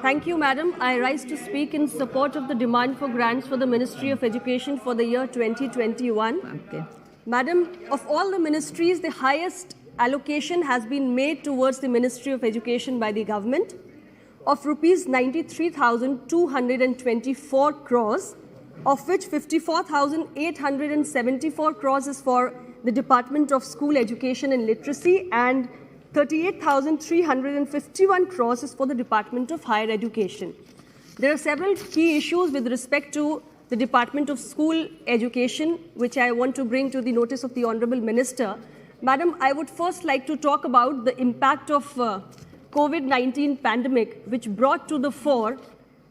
Thank you, Madam. I rise to speak in support of the demand for grants for the Ministry of Education for the year 2021. Okay. Madam, of all the ministries, the highest allocation has been made towards the Ministry of Education by the government of rupees 93,224 crores, of which 54,874 crores is for the Department of School Education and Literacy and 38,351 crores is for the Department of Higher Education. There are several key issues with respect to the Department of School Education, which I want to bring to the notice of the Honorable Minister. Madam, I would first like to talk about the impact of COVID-19 pandemic, which brought to the fore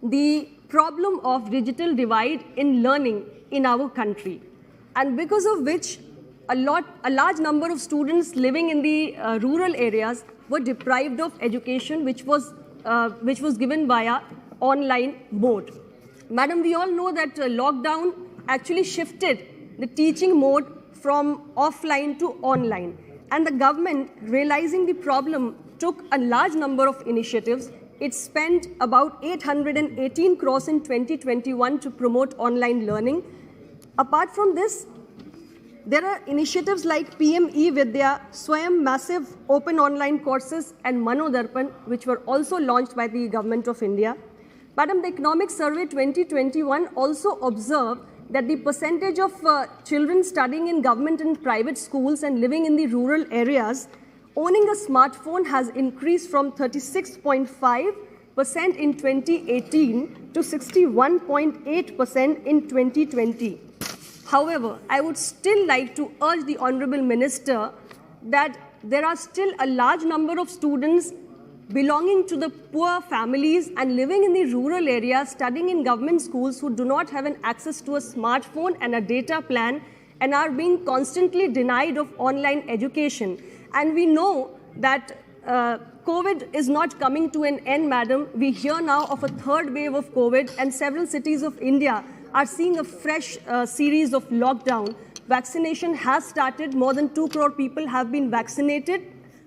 the problem of digital divide in learning in our country, and because of which a large number of students living in the rural areas were deprived of education, which was given via online mode. Madam, we all know that lockdown actually shifted the teaching mode from offline to online, and the government, realizing the problem, took a large number of initiatives. It spent about 818 crores in 2021 to promote online learning. Apart from this, there are initiatives like PM E-Vidya, Swayam massive open online courses, and Manodarpan, which were also launched by the Government of India. Madam, the Economic Survey 2021 also observed that the percentage of children studying in government and private schools and living in the rural areas owning a smartphone has increased from 36.5% in 2018 to 61.8% in 2020. However, I would still like to urge the Honorable Minister that there are still a large number of students belonging to the poor families and living in the rural areas, studying in government schools, who do not have an access to a smartphone and a data plan and are being constantly denied of online education. And we know that COVID is not coming to an end, Madam. We hear now of a third wave of COVID, and several cities of India are seeing a fresh series of lockdown. Vaccination has started. More than 2 crore people have been vaccinated,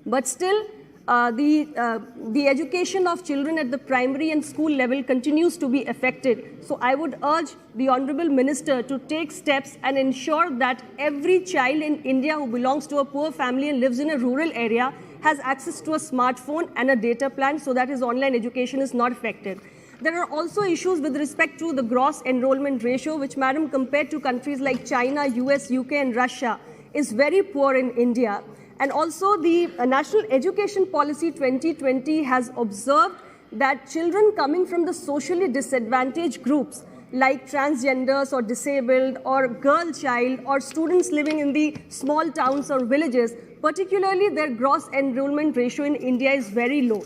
but still the education of children at the primary and school level continues to be affected. So I would urge the Honorable Minister to take steps and ensure that every child in India who belongs to a poor family and lives in a rural area has access to a smartphone and a data plan so that his online education is not affected. There are also issues with respect to the gross enrollment ratio, which, Madam, compared to countries like China, US, UK and Russia, is very poor in India. And also the National Education Policy 2020 has observed that children coming from the socially disadvantaged groups like transgenders or disabled or girl child or students living in the small towns or villages, particularly their gross enrollment ratio in India is very low.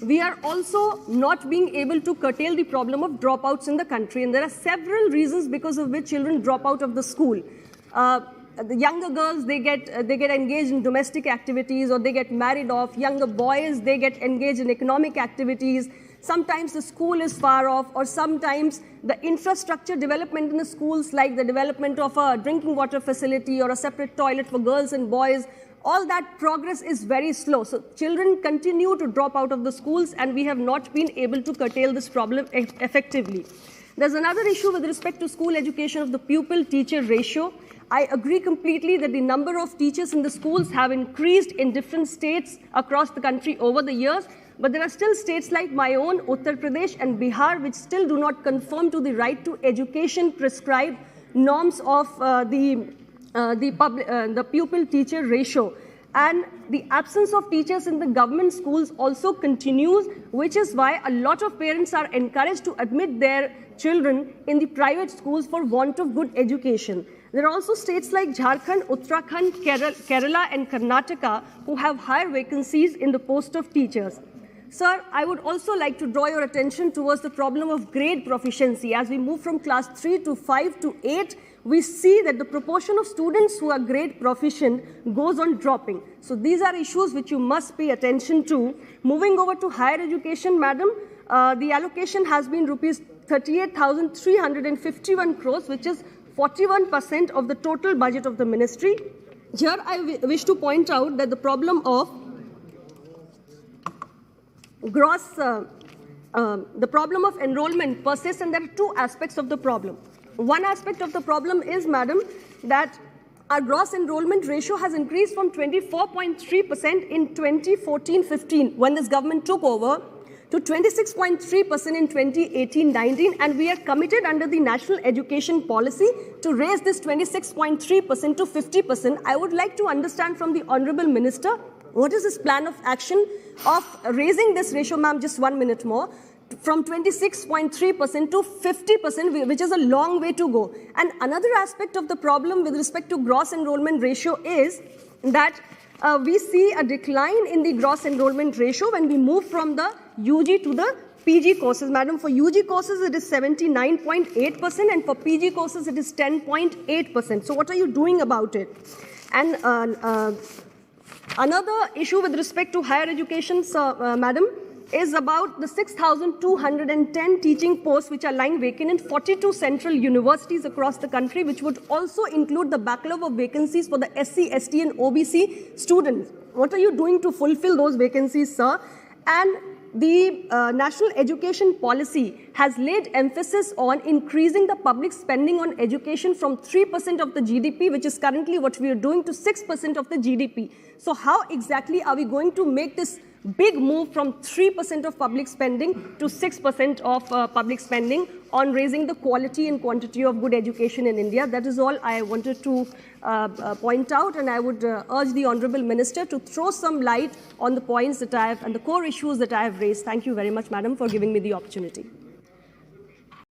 We are also not being able to curtail the problem of dropouts in the country, and there are several reasons because of which children drop out of the school. The younger girls, they get engaged in domestic activities, or they get married off. Younger boys, they get engaged in economic activities. Sometimes the school is far off, or sometimes the infrastructure development in the schools, like the development of a drinking water facility or a separate toilet for girls and boys, all that progress is very slow. So children continue to drop out of the schools, and we have not been able to curtail this problem effectively. There's another issue with respect to school education of the pupil-teacher ratio. I agree completely that the number of teachers in the schools have increased in different states across the country over the years, but there are still states like my own, Uttar Pradesh and Bihar, which still do not conform to the right to education prescribed norms of the pupil-teacher ratio. And the absence of teachers in the government schools also continues, which is why a lot of parents are encouraged to admit their children in the private schools for want of good education. There are also states like Jharkhand, Uttarakhand, Kerala and Karnataka who have higher vacancies in the post of teachers. Sir, I would also like to draw your attention towards the problem of grade proficiency. As we move from class 3 to 5 to 8, we see that the proportion of students who are grade proficient goes on dropping. So these are issues which you must pay attention to. Moving over to higher education, Madam, the allocation has been rupees 38,351 crores, which is 41% of the total budget of the ministry. Here I wish to point out that the problem of gross the problem of enrollment persists, and there are two aspects of the problem. One aspect of the problem is, madam, that our gross enrollment ratio has increased from 24.3% in 2014-15 when this government took over to 26.3% in 2018-19, and we are committed under the national education policy to raise this 26.3% to 50%. I would like to understand from the Honorable Minister, what is his plan of action of raising this ratio, ma'am, just 1 minute more, from 26.3% to 50%, which is a long way to go. And another aspect of the problem with respect to gross enrollment ratio is that we see a decline in the gross enrollment ratio when we move from the UG to the PG courses. Madam, for UG courses it is 79.8%, and for PG courses it is 10.8%. So what are you doing about it? And another issue with respect to higher education, madam, is about the 6,210 teaching posts which are lying vacant in 42 central universities across the country, which would also include the backlog of vacancies for the SC, ST and OBC students. What are you doing to fulfill those vacancies, sir? And the national education policy has laid emphasis on increasing the public spending on education from 3% of the GDP, which is currently what we are doing, to 6% of the GDP. So how exactly are we going to make this big move from 3% of public spending to 6% of public spending on raising the quality and quantity of good education in India? That is all I wanted to point out, and I would urge the Honorable Minister to throw some light on the points that I have and the core issues that I have raised. Thank you very much, madam, for giving me the opportunity.